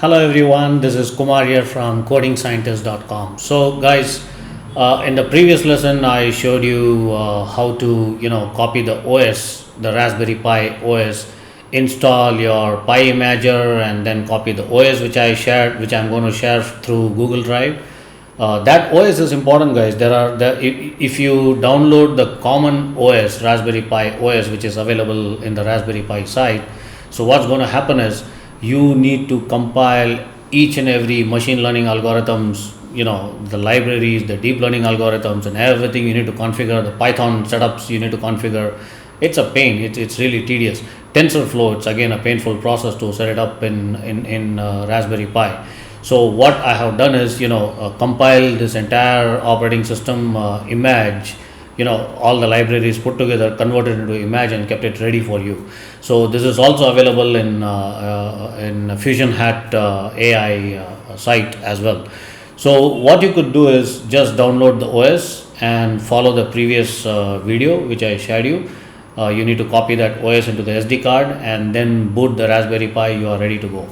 Hello everyone, this is Kumar here from codingscientist.com. So guys, in the previous lesson I showed you how to copy the OS, the Raspberry Pi OS, install your Pi Imager and then copy the OS which I'm going to share through Google Drive. That OS is important, guys. If you download the common OS, Raspberry Pi OS, which is available in the Raspberry Pi site, so what's going to happen is you need to compile each and every machine learning algorithms, the libraries, the deep learning algorithms, and everything you need to configure. The Python setups you need to configure. It's a pain. It's really tedious. TensorFlow, it's again a painful process to set it up in Raspberry Pi. So what I have done is compile this entire operating system image, all the libraries put together, converted into image and kept it ready for you. So this is also available in Fusion Hat AI site as well. So what you could do is just download the OS and follow the previous video which I shared you. You need to copy that OS into the SD card and then boot the Raspberry Pi. You are ready to go.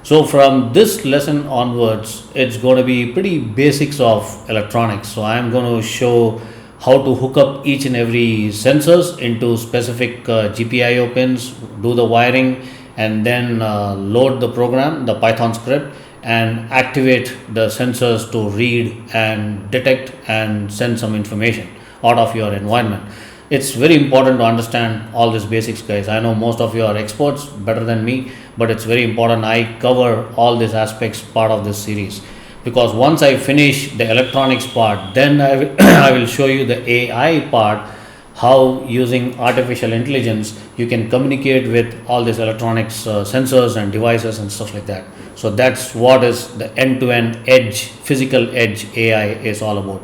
So from this lesson onwards, it's going to be pretty basics of electronics. So I am going to show how to hook up each and every sensors into specific GPIO pins, do the wiring, and then load the program, the Python script, and activate the sensors to read and detect and send some information out of your environment. It's very important to understand all these basics, guys. I know most of you are experts better than me, but it's very important I cover all these aspects part of this series, because once I finish the electronics part, then I will show you the AI part, how using artificial intelligence you can communicate with all these electronics sensors and devices and stuff like that. So that's what is the end-to-end edge, physical edge AI is all about.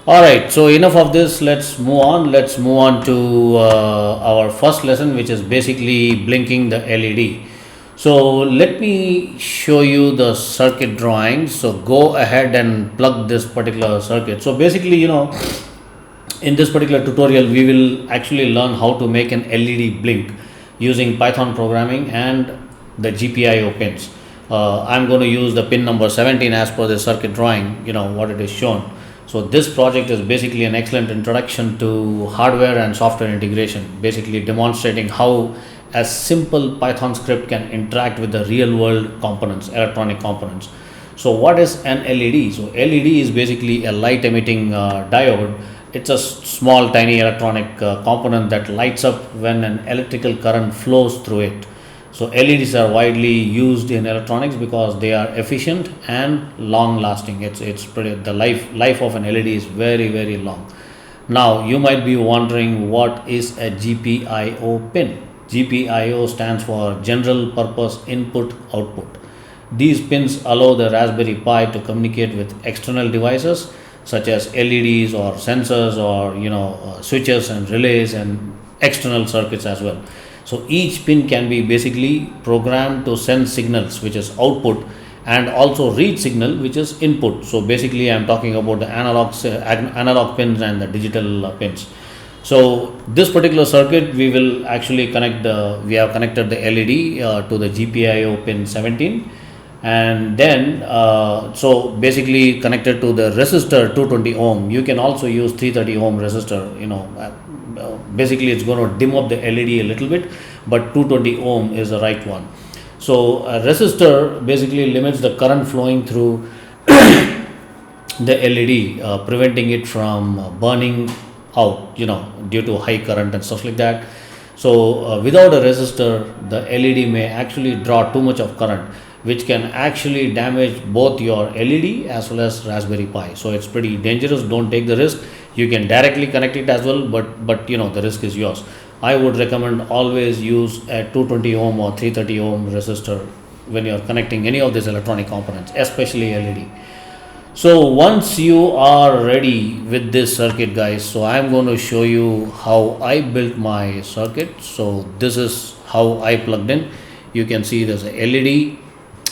Alright, so enough of this, let's move on to our first lesson, which is basically blinking the LED. So let me show you the circuit drawing. So go ahead and plug this particular circuit. So basically, in this particular tutorial we will actually learn how to make an LED blink using Python programming and the GPIO pins. I'm going to use the pin number 17 as per the circuit drawing, what it is shown. So this project is basically an excellent introduction to hardware and software integration, basically demonstrating how a simple Python script can interact with the real world components, electronic components. So what is an LED? So LED is basically a light emitting diode. It's a small tiny electronic component that lights up when an electrical current flows through it. So LEDs are widely used in electronics because they are efficient and long lasting. It's pretty, the life of an LED is very, very long. Now you might be wondering, what is a GPIO pin? GPIO stands for General Purpose Input Output. These pins allow the Raspberry Pi to communicate with external devices such as LEDs or sensors or switches and relays and external circuits as well. So each pin can be basically programmed to send signals, which is output, and also read signal, which is input. So basically I'm talking about the analog pins and the digital pins. So this particular circuit we will actually we have connected the LED to the GPIO pin 17, and then so basically connected to the resistor 220 ohm. You can also use 330 ohm resistor. Basically it's going to dim up the LED a little bit, but 220 ohm is the right one. So a resistor basically limits the current flowing through the LED, preventing it from burning out, due to high current and stuff like that. So without a resistor, the LED may actually draw too much of current, which can actually damage both your LED as well as Raspberry Pi. So it's pretty dangerous. Don't take the risk. You can directly connect it as well, but the risk is yours. I would recommend always use a 220 ohm or 330 ohm resistor when you are connecting any of these electronic components, especially LED. So once you are ready with this circuit, guys, so I am going to show you how I built my circuit. So this is how I plugged in. You can see there's a LED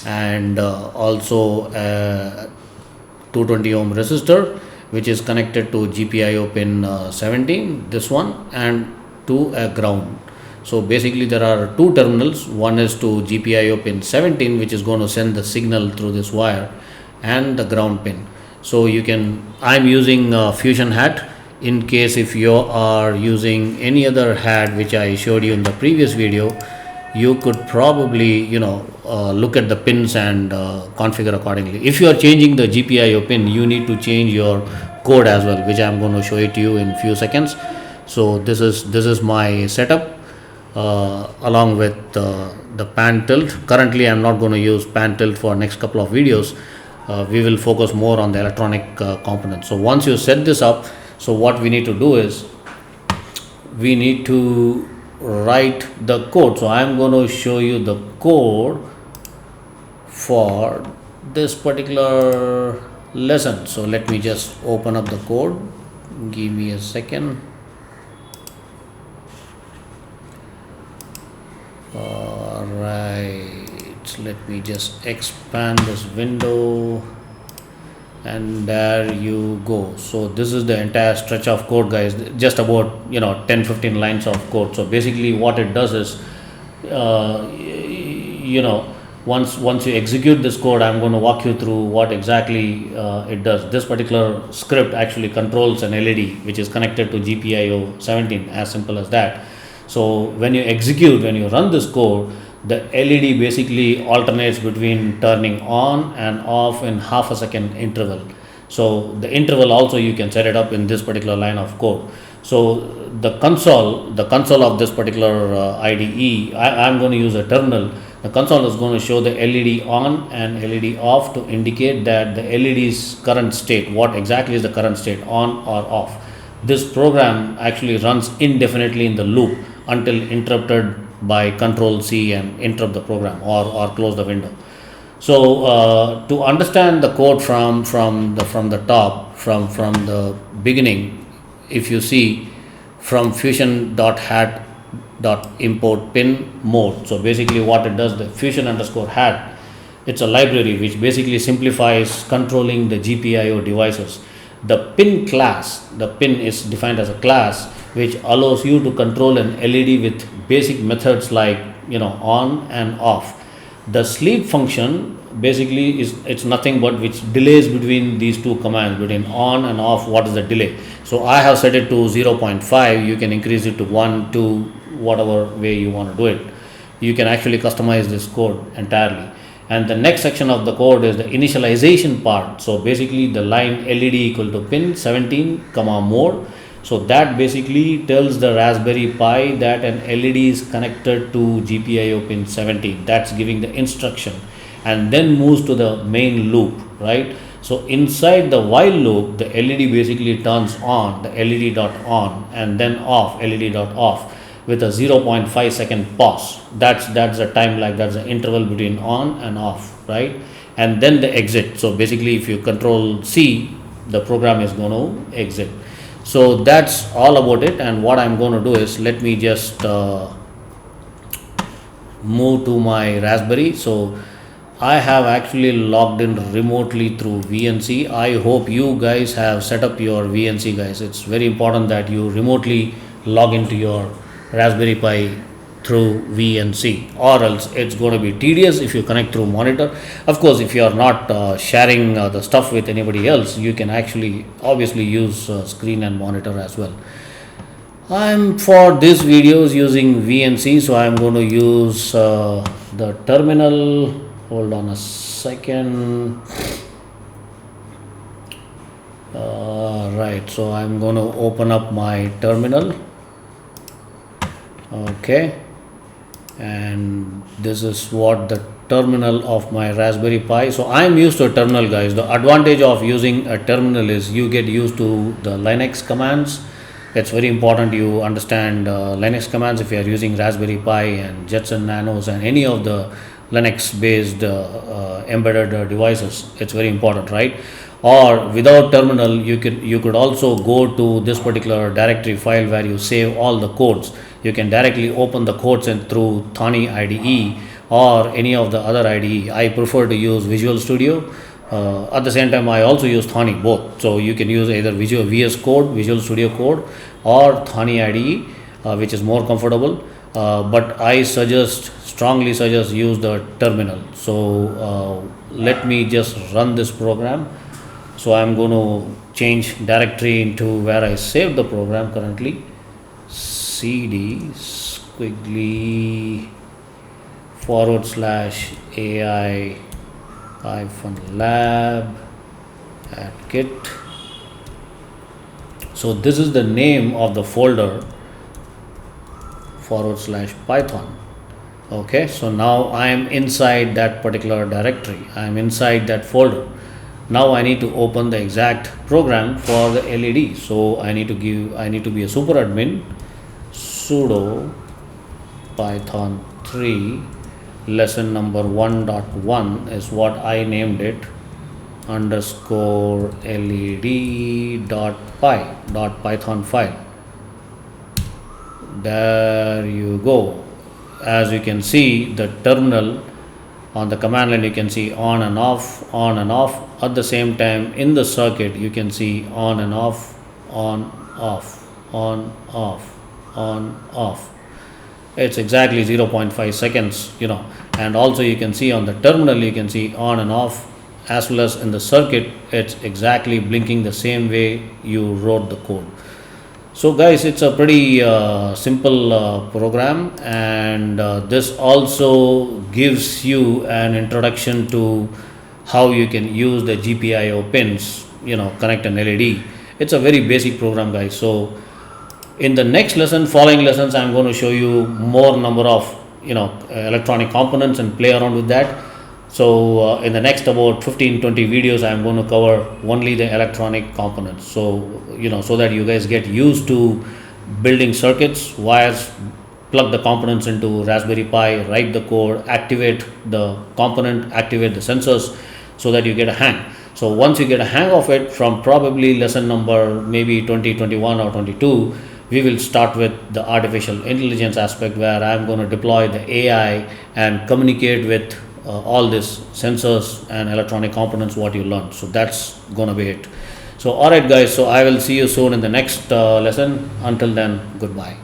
and also a 220 ohm resistor, which is connected to GPIO pin 17, this one, and to a ground. So basically there are two terminals. One is to GPIO pin 17, which is going to send the signal through this wire, and the ground pin. So I'm using Fusion hat. In case if you are using any other hat which I showed you in the previous video, you could probably look at the pins and configure accordingly. If you are changing the GPIO pin, you need to change your code as well, which I'm going to show it to you in few seconds. So this is my setup along with the pan tilt. Currently I'm not going to use pan tilt for next couple of videos. We will focus more on the electronic components. So once you set this up, so what we need to do is we need to write the code. So I am going to show you the code for this particular lesson. So let me just open up the code. Give me a second. Alright, let me just expand this window, and there you go. So this is the entire stretch of code, guys, just about 10-15 lines of code. So basically what it does is once you execute this code, I'm going to walk you through what exactly it does. This particular script actually controls an LED which is connected to GPIO 17, as simple as that. So when you run this code, the LED basically alternates between turning on and off in half a second interval. So the interval also you can set it up in this particular line of code. So the console of this particular IDE, I'm going to use a terminal. The console is going to show the LED on and LED off to indicate that the LED's current state, what exactly is the current state, on or off. This program actually runs indefinitely in the loop until interrupted by Control C and interrupt the program or close the window. So to understand the code from the top, from the beginning, if you see from fusion.hat.import pin mode. So basically what it does, the fusion_hat, it's a library which basically simplifies controlling the GPIO devices. The pin class, the pin is defined as a class which allows you to control an LED with basic methods like on and off. The sleep function basically it's nothing but which delays between these two commands, between on and off. What is the delay? So I have set it to 0.5. You can increase it to 1, 2, whatever way you want to do it. You can actually customize this code entirely. And the next section of the code is the initialization part. So basically the line LED equal to pin 17, more. So that basically tells the Raspberry Pi that an LED is connected to GPIO pin 17. That's giving the instruction, and then moves to the main loop, right? So inside the while loop, the LED basically turns on, the LED dot on, and then off, LED dot off, with a 0.5 second pause. That's the time lag, that's the interval between on and off, right? And then the exit. So basically if you Control C, the program is going to exit. So that's all about it. And what I'm going to do is, let me just move to my Raspberry. So I have actually logged in remotely through VNC. I hope you guys have set up your VNC, guys. It's very important that you remotely log into your Raspberry Pi through VNC, or else it's going to be tedious if you connect through monitor. Of course, if you are not sharing the stuff with anybody else, you can actually obviously use screen and monitor as well. I'm for this videos using VNC, so I'm going to use the terminal. Hold on a second. Right, so I'm going to open up my terminal. Okay, and this is what the terminal of my Raspberry Pi. So I'm used to a terminal, guys. The advantage of using a terminal is you get used to the Linux commands. It's very important you understand Linux commands if you are using Raspberry Pi and Jetson Nanos and any of the Linux based embedded devices. It's very important, right? Or without terminal, you could also go to this particular directory file where you save all the codes. You can directly open the codes through Thani IDE or any of the other IDE. I prefer to use Visual Studio. At the same time, I also use Thani, both. So you can use either VS Code, Visual Studio Code, or Thani IDE, which is more comfortable. but I strongly suggest use the terminal. So let me just run this program. So I'm going to change directory into where I saved the program currently. CD squiggly /AI lab at git. So this is the name of the folder /Python. Okay, so now I am inside that particular directory. I am inside that folder. Now I need to open the exact program for the LED. So I need to be a super admin. Sudo python 3 lesson number 1.1 is what I named it, underscore led.py.python file. There you go. As you can see, the terminal on the command line, you can see on and off. At the same time, in the circuit, you can see on and off, on, off, on, off, on, off. It's exactly 0.5 seconds, and also you can see on the terminal, you can see on and off, as well as in the circuit, it's exactly blinking the same way you wrote the code. So guys, it's a pretty simple program, and this also gives you an introduction to how you can use the GPIO pins, connect an LED. It's a very basic program, guys. So in the next following lessons, I'm going to show you more number of electronic components and play around with that. So in the next about 15-20 videos, I'm going to cover only the electronic components. So so that you guys get used to building circuits, wires, plug the components into Raspberry Pi, write the code, activate the component, activate the sensors, so that you get a hang. So once you get a hang of it, from probably lesson number maybe 20, 21 or 22, we will start with the artificial intelligence aspect, where I'm going to deploy the AI and communicate with all these sensors and electronic components what you learned. So that's going to be it. So alright guys, so I will see you soon in the next lesson. Until then, goodbye.